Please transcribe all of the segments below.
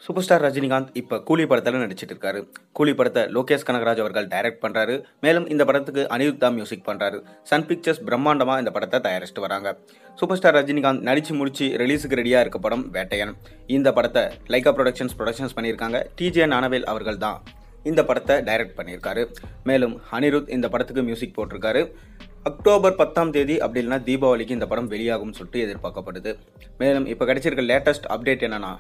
Super star Rajinikanth இப்போ கூலி படத்தில் நடிச்சிட்டு இருக்காரு. கூலி படத்தை லோகேஷ் கனகராஜ் அவர்கள் டைரக்ட் பண்ணுறாரு. மேலும் இந்த படத்துக்கு அனிருத் தான் மியூசிக் பண்ணுறாரு. சன் பிக்சர்ஸ் பிரம்மாண்டமாக இந்த படத்தை தயாரிச்சுட்டு வராங்க. சூப்பர் ஸ்டார் ரஜினிகாந்த் நடிச்சு முடிச்சு ரிலீஸுக்கு ரெடியாக இருக்க படம் வேட்டையன். இந்த படத்தை லைகா ப்ரொடக்ஷன்ஸ் பண்ணியிருக்காங்க. டிஜே ஞானவேல் அவர்கள் தான் இந்த படத்தை டைரக்ட் பண்ணியிருக்காரு. மேலும் அனிருத் இந்த படத்துக்கு மியூசிக் போட்டிருக்காரு. அக்டோபர் 10ஆம் தேதி அப்படி இல்லைனா தீபாவளிக்கு இந்த படம் வெளியாகும் சொல்லிட்டு எதிர்பார்க்கப்படுது. மேலும் இப்போ கிடைச்சிருக்க லேட்டஸ்ட் அப்டேட் என்னன்னா,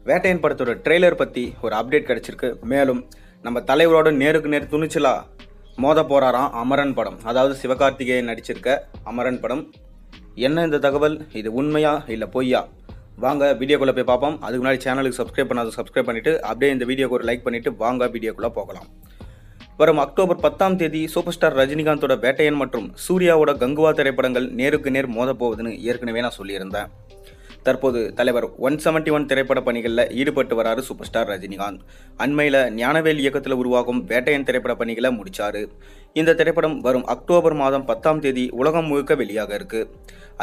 வேட்டையன் படத்தோட ட்ரெய்லர் பற்றி ஒரு அப்டேட் கிடச்சிருக்கு. மேலும் நம்ம தலைவரோட நேருக்கு நேர் துணிச்சலா மோத போகிறாராம் அமரன் படம். அதாவது சிவகார்த்திகேயன் நடிச்சிருக்க அமரன் படம். என்ன இந்த தகவல்? இது உண்மையா இல்லை பொய்யா? வாங்க வீடியோக்குள்ளே போய் பார்ப்போம். அதுக்கு முன்னாடி சேனலுக்கு சப்ஸ்கிரைப் பண்ணிவிட்டு அப்படியே இந்த வீடியோக்கு ஒரு லைக் பண்ணிவிட்டு வாங்க வீடியோக்குள்ளே போகலாம். வரும் அக்டோபர் 10ஆம் தேதி சூப்பர் ஸ்டார் ரஜினிகாந்தோட வேட்டையன் மற்றும் சூர்யாவோட கங்குவா திரைப்படங்கள் நேருக்கு நேர் மோத போகுதுன்னு ஏற்கனவே நான் சொல்லியிருந்தேன். தற்போது தலைவர் 171 திரைப்பட பணிகளில் ஈடுபட்டு வராரு சூப்பர் ஸ்டார் ரஜினிகாந்த். அண்மையில் ஞானவேல் இயக்கத்தில் உருவாகும் வேட்டையன் திரைப்பட பணிகளை முடிச்சாரு. இந்த திரைப்படம் வரும் அக்டோபர் மாதம் 10ஆம் தேதி உலகம் முழுக்க வெளியாக இருக்கு.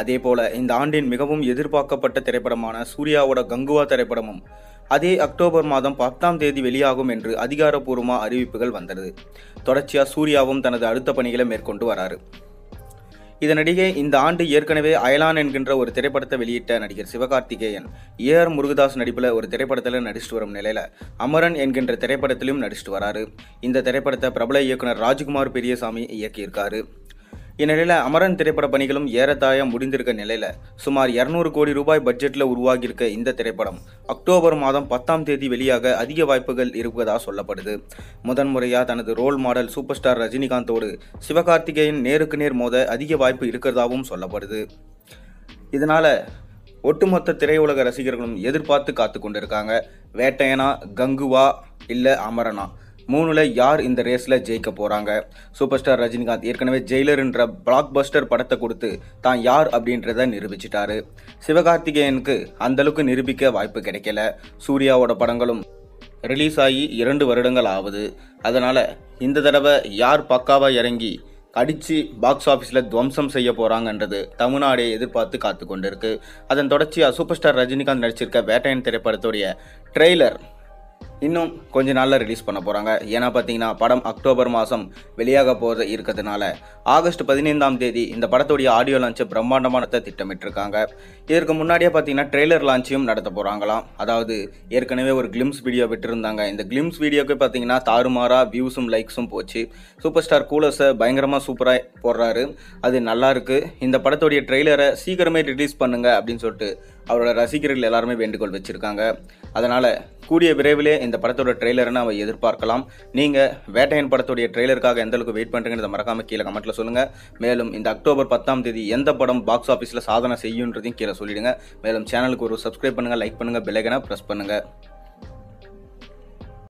அதே போல இந்த ஆண்டின் மிகவும் எதிர்பார்க்கப்பட்ட திரைப்படமான சூர்யாவோட கங்குவா திரைப்படமும் அதே அக்டோபர் மாதம் 10ஆம் தேதி வெளியாகும் என்று அதிகாரப்பூர்வமாக அறிவிப்புகள் வந்தது. தொடர்ச்சியாக சூர்யாவும் தனது அடுத்த பணிகளை மேற்கொண்டு வராரு. இதனிடையே இந்த ஆண்டு ஏற்கனவே அயலான் என்கின்ற ஒரு திரைப்படத்தை வெளியிட்ட நடிகர் சிவகார்த்திகேயன் ஏஆர் முருகதாஸ் நடிப்பில் ஒரு திரைப்படத்தில் நடிச்சுட்டு வரும் நிலையில் அமரன் என்கின்ற திரைப்படத்திலும் நடிச்சுட்டு வராரு. இந்த திரைப்படத்தை பிரபல இயக்குனர் ராஜ்குமார் பெரியசாமி இயக்கியிருக்காரு. இந்நிலையில் அமரன் திரைப்பட பணிகளும் ஏறத்தாழ முடிந்திருக்க நிலையில் சுமார் 200 கோடி ரூபாய் பட்ஜெட்டில் உருவாகியிருக்க இந்த திரைப்படம் அக்டோபர் மாதம் 10ஆம் தேதி வெளியாக அதிக வாய்ப்புகள் இருப்பதாக சொல்லப்படுது. முதன்முறையாக தனது ரோல் மாடல் சூப்பர் ஸ்டார் ரஜினிகாந்தோடு சிவகார்த்திகேயன் நேருக்கு நேர் மோத அதிக வாய்ப்பு இருக்கிறதாகவும் சொல்லப்படுது. இதனால் ஒட்டுமொத்த திரையுலக ரசிகர்களும் எதிர்பார்த்து காத்து கொண்டிருக்காங்க. வேட்டையனா, கங்குவா இல்லை அமரனா, மூணுல யார் இந்த ரேஸ்ல ஜெயிக்க போறாங்க? சூப்பர் ஸ்டார் ரஜினிகாந்த் ஏற்கனவே ஜெயிலர் என்ற பிளாக் பஸ்டர் படத்தை கொடுத்து தான் யார் அப்படின்றத நிரூபிச்சிட்டாரு. சிவகார்த்திகேயனுக்கு அந்த அளவுக்கு நிரூபிக்க வாய்ப்பு கிடைக்கல. சூர்யாவோட படங்களும் ரிலீஸ் ஆகி 2 வருடங்கள் ஆகுது. அதனால இந்த தடவை யார் பக்காவா இறங்கி அடித்து பாக்ஸ் ஆஃபீஸில் துவம்சம் செய்ய போகிறாங்கன்றது தமிழ்நாடே எதிர்பார்த்து காத்து கொண்டு இருக்கு. அதன் தொடர்ச்சியாக சூப்பர் ஸ்டார் ரஜினிகாந்த் நடிச்சிருக்க வேட்டையன் திரைப்படத்துடைய ட்ரெய்லர் இன்னும் கொஞ்ச நாளில் ரிலீஸ் பண்ண போகிறாங்க. ஏன்னா பார்த்தீங்கன்னா படம் அக்டோபர் மாதம் வெளியாக போகிறது இருக்கிறதுனால ஆகஸ்ட் 15ஆம் தேதி இந்த படத்துடைய ஆடியோ லான்ச்சை பிரம்மாண்டமான திட்டமிட்டிருக்காங்க. இதற்கு முன்னாடியே பார்த்தீங்கன்னா ட்ரெய்லர் லான்ச்சையும் நடத்த போகிறாங்களாம். அதாவது ஏற்கனவே ஒரு கிளிம்ஸ் வீடியோ விட்டுருந்தாங்க. இந்த கிளிம்ஸ் வீடியோக்கு பார்த்தீங்கன்னா தாறுமாறாக வியூஸும் லைக்ஸும் போச்சு. சூப்பர் ஸ்டார் கூலர்ஸை பயங்கரமாக சூப்பராக போடுறாரு. அது நல்லா இருக்கு. இந்த படத்துடைய ட்ரெய்லரை சீக்கிரமே ரிலீஸ் பண்ணுங்க அப்படின்னு சொல்லிட்டு அவரோட ரசிகர்கள் எல்லாருமே வேண்டுகோள் வச்சிருக்காங்க. அதனால கூடிய விரைவிலே இந்த படத்தோட ட்ரெய்லரை நம்ம எதிர்பார்க்கலாம். நீங்கள் வேட்டையன் படத்துடைய ட்ரெய்லருக்காக எந்த அளவுக்கு வெயிட் பண்ணுறீங்கன்றத மறக்காம கீழே கமெண்ட்டில் சொல்லுங்கள். மேலும் இந்த அக்டோபர் 10ஆம் தேதி எந்த படம் பாக்ஸ் ஆஃபீஸில் சாதனை செய்யுன்றதையும் கீழே சொல்லிடுங்க. மேலும் சேனலுக்கு ஒரு சப்ஸ்கிரைப் பண்ணுங்கள், லைக் பண்ணுங்கள், பெல் ஐகானை ப்ரெஸ் பண்ணுங்கள்.